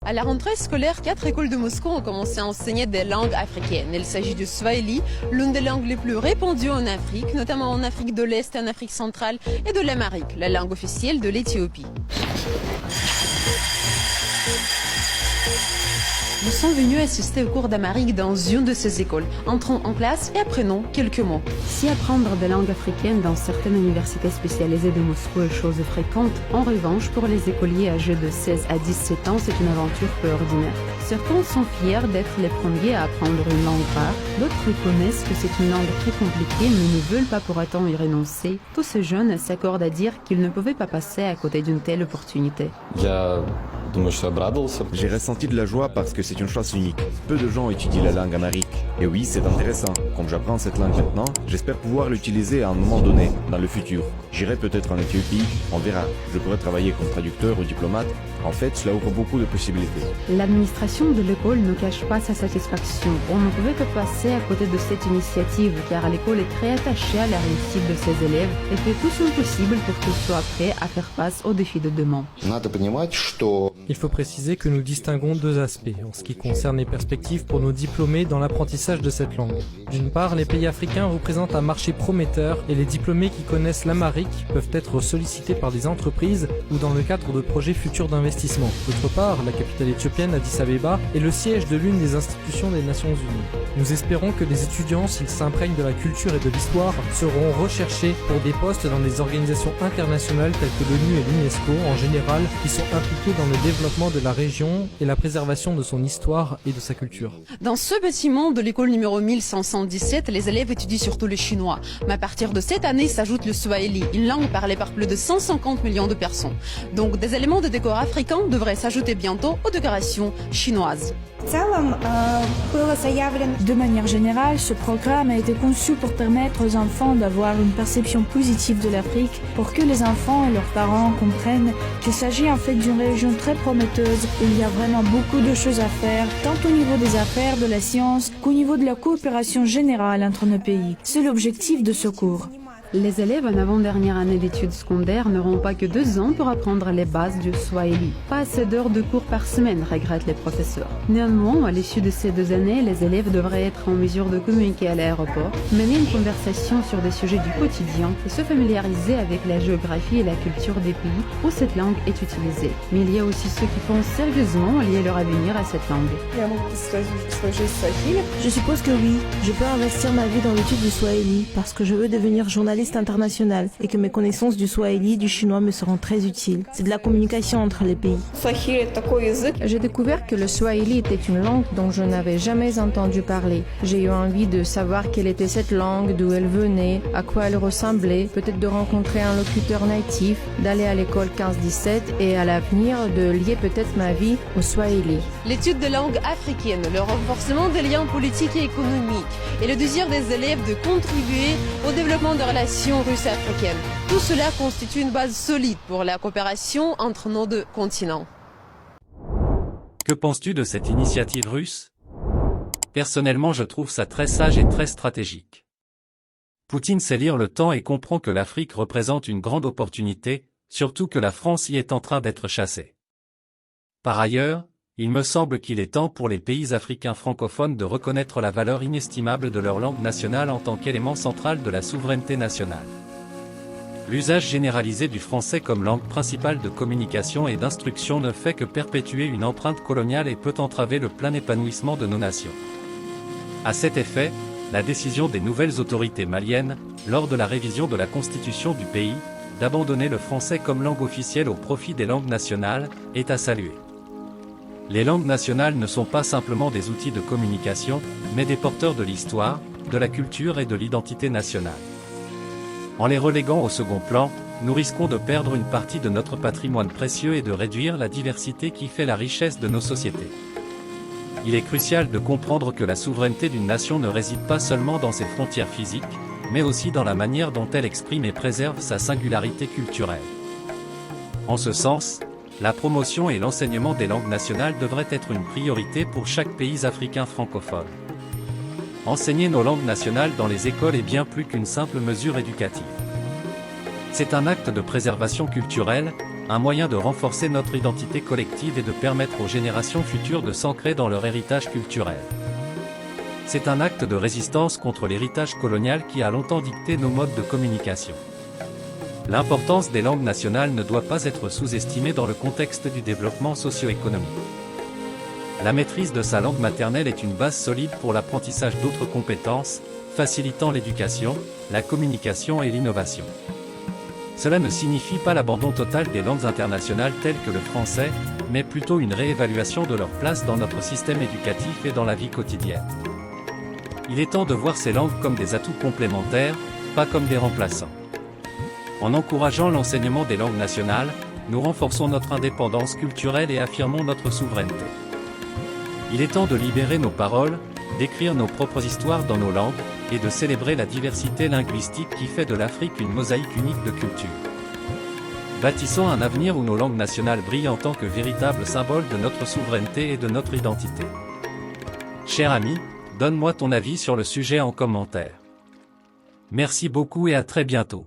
À la rentrée scolaire, 4 écoles de Moscou ont commencé à enseigner des langues africaines. Il s'agit du swahili, l'une des langues les plus répandues en Afrique, notamment en Afrique de l'Est, en Afrique centrale et de l'Amérique, la langue officielle de l'Éthiopie. Nous sommes venus assister au cours d'Amérique dans une de ces écoles. Entrons en classe et apprenons quelques mots. Si apprendre des langues africaines dans certaines universités spécialisées de Moscou est chose fréquente, en revanche, pour les écoliers âgés de 16 à 17 ans, c'est une aventure peu ordinaire. Certains sont fiers d'être les premiers à apprendre une langue rare, d'autres reconnaissent que c'est une langue très compliquée mais ne veulent pas pour autant y renoncer. Tous ces jeunes s'accordent à dire qu'ils ne pouvaient pas passer à côté d'une telle opportunité. J'ai ressenti de la joie parce que c'est une chance unique. Peu de gens étudient la langue amharique. Et oui, c'est intéressant. Comme j'apprends cette langue maintenant, j'espère pouvoir l'utiliser à un moment donné, dans le futur. J'irai peut-être en Éthiopie, on verra. Je pourrais travailler comme traducteur ou diplomate. En fait, cela ouvre beaucoup de possibilités. L'administration de l'école ne cache pas sa satisfaction. On ne pouvait que passer à côté de cette initiative car l'école est très attachée à la réussite de ses élèves et fait tout son possible pour qu'ils soient prêts à faire face aux défis de demain. Il faut préciser que nous distinguons deux aspects en ce qui concerne les perspectives pour nos diplômés dans l'apprentissage de cette langue. D'une part, les pays africains représentent un marché prometteur et les diplômés qui connaissent l'amharique peuvent être sollicités par des entreprises ou dans le cadre de projets futurs d'investissement. D'autre part, la capitale éthiopienne, Addis Abeba, est le siège de l'une des institutions des Nations Unies. Nous espérons que les étudiants, s'ils s'imprègnent de la culture et de l'histoire, seront recherchés pour des postes dans des organisations internationales telles que l'ONU et l'UNESCO en général, qui sont impliquées dans le développement de la région et la préservation de son histoire et de sa culture. Dans ce bâtiment de l'école numéro 1517, les élèves étudient surtout le chinois. Mais à partir de cette année s'ajoute le swahili, une langue parlée par plus de 150 millions de personnes. Donc des éléments de décor africains devraient s'ajouter bientôt aux décorations chinoises. De manière générale, ce programme a été conçu pour permettre aux enfants d'avoir une perception positive de l'Afrique, pour que les enfants et leurs parents comprennent qu'il s'agit en fait d'une région très prometteuse où il y a vraiment beaucoup de choses à faire, tant au niveau des affaires, de la science, qu'au niveau de la coopération générale entre nos pays. C'est l'objectif de ce cours. Les élèves en avant-dernière année d'études secondaires n'auront pas que 2 ans pour apprendre les bases du swahili. Pas assez d'heures de cours par semaine, regrettent les professeurs. Néanmoins, à l'issue de ces 2 années, les élèves devraient être en mesure de communiquer à l'aéroport, mener une conversation sur des sujets du quotidien et se familiariser avec la géographie et la culture des pays où cette langue est utilisée. Mais il y a aussi ceux qui pensent sérieusement lier leur avenir à cette langue. Je suppose que oui, je peux investir ma vie dans l'étude du swahili parce que je veux devenir journaliste international et que mes connaissances du swahili, du chinois me seront très utiles. C'est de la communication entre les pays. J'ai découvert que le swahili était une langue dont je n'avais jamais entendu parler. J'ai eu envie de savoir quelle était cette langue, d'où elle venait, à quoi elle ressemblait, peut-être de rencontrer un locuteur natif, d'aller à l'école 15-17 et à l'avenir de lier peut-être ma vie au swahili. L'étude de langues africaines, le renforcement des liens politiques et économiques et le désir des élèves de contribuer au développement de relations russo-africaines. Tout cela constitue une base solide pour la coopération entre nos deux continents. Que penses-tu de cette initiative russe? Personnellement, je trouve ça très sage et très stratégique. Poutine sait lire le temps et comprend que l'Afrique représente une grande opportunité, surtout que la France y est en train d'être chassée. Par ailleurs, il me semble qu'il est temps pour les pays africains francophones de reconnaître la valeur inestimable de leur langue nationale en tant qu'élément central de la souveraineté nationale. L'usage généralisé du français comme langue principale de communication et d'instruction ne fait que perpétuer une empreinte coloniale et peut entraver le plein épanouissement de nos nations. À cet effet, la décision des nouvelles autorités maliennes, lors de la révision de la constitution du pays, d'abandonner le français comme langue officielle au profit des langues nationales, est à saluer. Les langues nationales ne sont pas simplement des outils de communication, mais des porteurs de l'histoire, de la culture et de l'identité nationale. En les reléguant au second plan, nous risquons de perdre une partie de notre patrimoine précieux et de réduire la diversité qui fait la richesse de nos sociétés. Il est crucial de comprendre que la souveraineté d'une nation ne réside pas seulement dans ses frontières physiques, mais aussi dans la manière dont elle exprime et préserve sa singularité culturelle. En ce sens, la promotion et l'enseignement des langues nationales devraient être une priorité pour chaque pays africain francophone. Enseigner nos langues nationales dans les écoles est bien plus qu'une simple mesure éducative. C'est un acte de préservation culturelle, un moyen de renforcer notre identité collective et de permettre aux générations futures de s'ancrer dans leur héritage culturel. C'est un acte de résistance contre l'héritage colonial qui a longtemps dicté nos modes de communication. L'importance des langues nationales ne doit pas être sous-estimée dans le contexte du développement socio-économique. La maîtrise de sa langue maternelle est une base solide pour l'apprentissage d'autres compétences, facilitant l'éducation, la communication et l'innovation. Cela ne signifie pas l'abandon total des langues internationales telles que le français, mais plutôt une réévaluation de leur place dans notre système éducatif et dans la vie quotidienne. Il est temps de voir ces langues comme des atouts complémentaires, pas comme des remplaçants. En encourageant l'enseignement des langues nationales, nous renforçons notre indépendance culturelle et affirmons notre souveraineté. Il est temps de libérer nos paroles, d'écrire nos propres histoires dans nos langues, et de célébrer la diversité linguistique qui fait de l'Afrique une mosaïque unique de culture. Bâtissons un avenir où nos langues nationales brillent en tant que véritables symboles de notre souveraineté et de notre identité. Cher ami, donne-moi ton avis sur le sujet en commentaire. Merci beaucoup et à très bientôt.